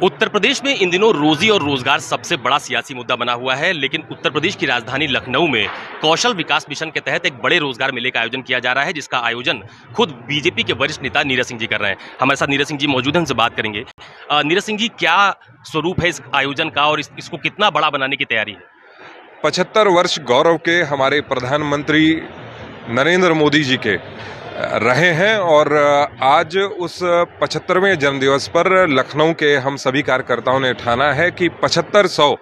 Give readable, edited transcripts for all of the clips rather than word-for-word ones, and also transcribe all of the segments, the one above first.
उत्तर प्रदेश में इन दिनों रोजी और रोजगार सबसे बड़ा सियासी मुद्दा बना हुआ है। लेकिन उत्तर प्रदेश की राजधानी लखनऊ में कौशल विकास मिशन के तहत एक बड़े रोजगार मेले का आयोजन किया जा रहा है, जिसका आयोजन खुद बीजेपी के वरिष्ठ नेता नीरज सिंह जी कर रहे हैं। हमारे साथ नीरज सिंह जी मौजूद हैं, उनसे बात करेंगे। नीरज सिंह जी, क्या स्वरूप है इस आयोजन का और इसको कितना बड़ा बनाने की तैयारी है? 75 वर्ष गौरव के हमारे प्रधानमंत्री नरेंद्र मोदी जी के रहे हैं और आज उस 75वें जन्मदिवस पर लखनऊ के हम सभी कार्यकर्ताओं ने ठाना है कि 7500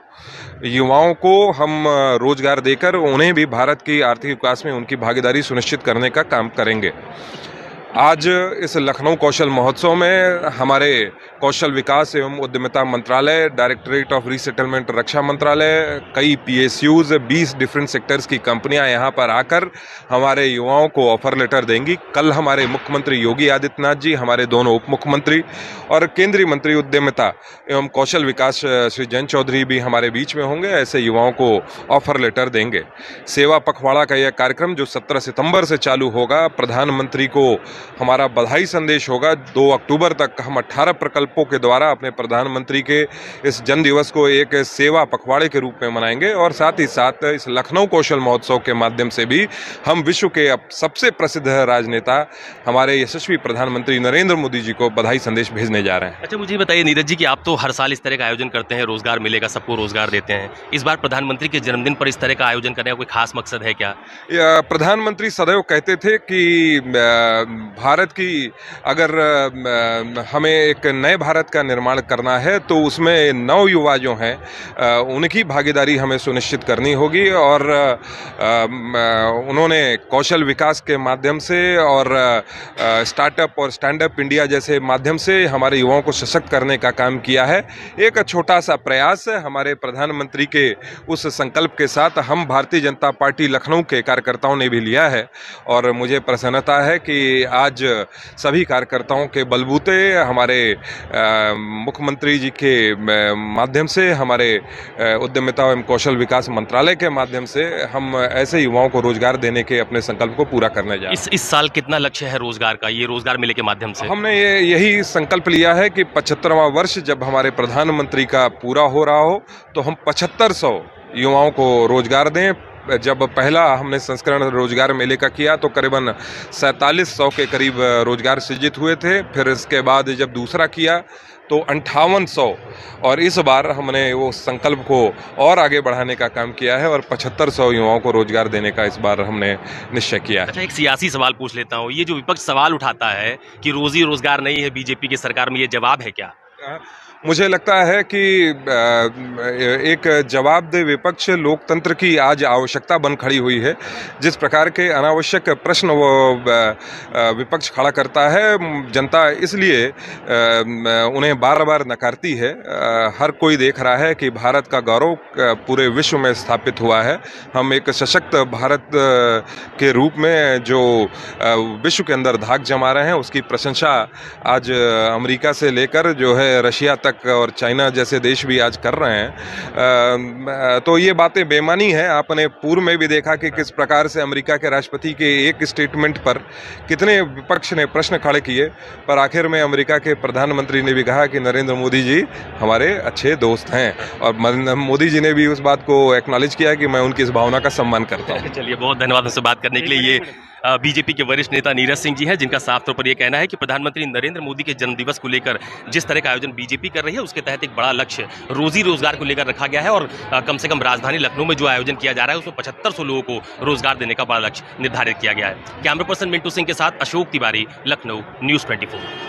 युवाओं को हम रोजगार देकर उन्हें भी भारत की आर्थिक विकास में उनकी भागीदारी सुनिश्चित करने का काम करेंगे। आज इस लखनऊ कौशल महोत्सव में हमारे कौशल विकास एवं उद्यमिता मंत्रालय, डायरेक्टरेट ऑफ रीसेटलमेंट रक्षा मंत्रालय, कई PSUs, 20 डिफरेंट सेक्टर्स की कंपनियां यहां पर आकर हमारे युवाओं को ऑफर लेटर देंगी। कल हमारे मुख्यमंत्री योगी आदित्यनाथ जी, हमारे दोनों उप मुख्यमंत्री और केंद्रीय मंत्री उद्यमिता एवं कौशल विकास श्री जयंत चौधरी भी हमारे बीच में होंगे। ऐसे युवाओं को ऑफर लेटर देंगे। सेवा पखवाड़ा का यह कार्यक्रम जो 17 सितंबर से चालू होगा, प्रधानमंत्री को हमारा बधाई संदेश होगा। 2 अक्टूबर तक हम 18 प्रकल्पों के द्वारा अपने प्रधानमंत्री के इस जन्म दिवस को एक सेवा पखवाड़े के रूप में मनाएंगे और साथ ही साथ इस लखनऊ कौशल महोत्सव के माध्यम से भी हम विश्व के अब सबसे प्रसिद्ध राजनेता हमारे यशस्वी प्रधानमंत्री नरेंद्र मोदी जी को बधाई संदेश भेजने जा रहे हैं। अच्छा, मुझे बताइए नीरज जी कि आप तो हर साल इस तरह का आयोजन करते हैं, रोजगार मिलेगा, सबको रोजगार देते हैं। इस बार प्रधानमंत्री के जन्मदिन पर इस तरह का आयोजन करने का कोई खास मकसद है क्या? प्रधानमंत्री सदैव कहते थे कि भारत की अगर हमें एक नए भारत का निर्माण करना है तो उसमें नव युवा जो हैं उनकी भागीदारी हमें सुनिश्चित करनी होगी और उन्होंने कौशल विकास के माध्यम से और स्टार्टअप और स्टैंड अप इंडिया जैसे माध्यम से हमारे युवाओं को सशक्त करने का काम किया है। एक छोटा सा प्रयास हमारे प्रधानमंत्री के उस संकल्प के साथ हम भारतीय जनता पार्टी लखनऊ के कार्यकर्ताओं ने भी लिया है और मुझे प्रसन्नता है कि आज सभी कार्यकर्ताओं के बलबूते हमारे मुख्यमंत्री जी के माध्यम से, हमारे उद्यमिता एवं कौशल विकास मंत्रालय के माध्यम से हम ऐसे युवाओं को रोजगार देने के अपने संकल्प को पूरा करने जा रहे हैं। इस साल कितना लक्ष्य है रोजगार का, ये रोजगार मेले के माध्यम से? हमने यही संकल्प लिया है कि 75वां वर्ष जब हमारे प्रधानमंत्री का पूरा हो रहा हो तो हम 7500 युवाओं को रोजगार दें। जब पहला हमने संस्करण रोजगार मेले का किया तो करीबन 4700 के करीब रोजगार सृजित हुए थे। फिर इसके बाद जब दूसरा किया तो 5800 और इस बार हमने वो संकल्प को और आगे बढ़ाने का काम किया है और 7500 युवाओं को रोजगार देने का इस बार हमने निश्चय किया है। अच्छा, एक सियासी सवाल पूछ लेता हूँ। ये जो विपक्ष सवाल उठाता है कि रोजी रोजगार नहीं है बीजेपी की सरकार में, ये जवाब है क्या? मुझे लगता है कि एक जवाबदेह विपक्ष लोकतंत्र की आज आवश्यकता बन खड़ी हुई है। जिस प्रकार के अनावश्यक प्रश्न वो विपक्ष खड़ा करता है, जनता इसलिए उन्हें बार बार नकारती है। हर कोई देख रहा है कि भारत का गौरव पूरे विश्व में स्थापित हुआ है। हम एक सशक्त भारत के रूप में जो विश्व के अंदर धाक जमा रहे हैं, उसकी प्रशंसा आज अमेरिका से लेकर जो है रशिया तक और चाइना जैसे देश भी आज कर रहे हैं। तो ये बातें बेमानी है। आपने पूर्व में भी देखा कि किस प्रकार से अमेरिका के राष्ट्रपति के एक स्टेटमेंट पर कितने विपक्ष ने प्रश्न खड़े किए, पर आखिर में अमेरिका के प्रधानमंत्री ने भी कहा कि नरेंद्र मोदी जी हमारे अच्छे दोस्त हैं और मोदी जी ने भी उस बात को एक्नॉलेज किया कि मैं उनकी इस भावना का सम्मान करता हूँ। चलिए, बहुत धन्यवाद हमसे बात करने के लिए। ये बीजेपी के वरिष्ठ नेता नीरज सिंह जी हैं, जिनका साफ तौर पर यह कहना है कि प्रधानमंत्री नरेंद्र मोदी के जन्मदिवस को लेकर जिस तरह का आयोजन बीजेपी कर रही है, उसके तहत एक बड़ा लक्ष्य रोजी रोजगार को लेकर रखा गया है और कम से कम राजधानी लखनऊ में जो आयोजन किया जा रहा है उसमें 7500 लोगों को रोजगार देने का बड़ा लक्ष्य निर्धारित किया गया है। कैमरा पर्सन मिंटू सिंह के साथ अशोक तिवारी, लखनऊ, न्यूज़ 24।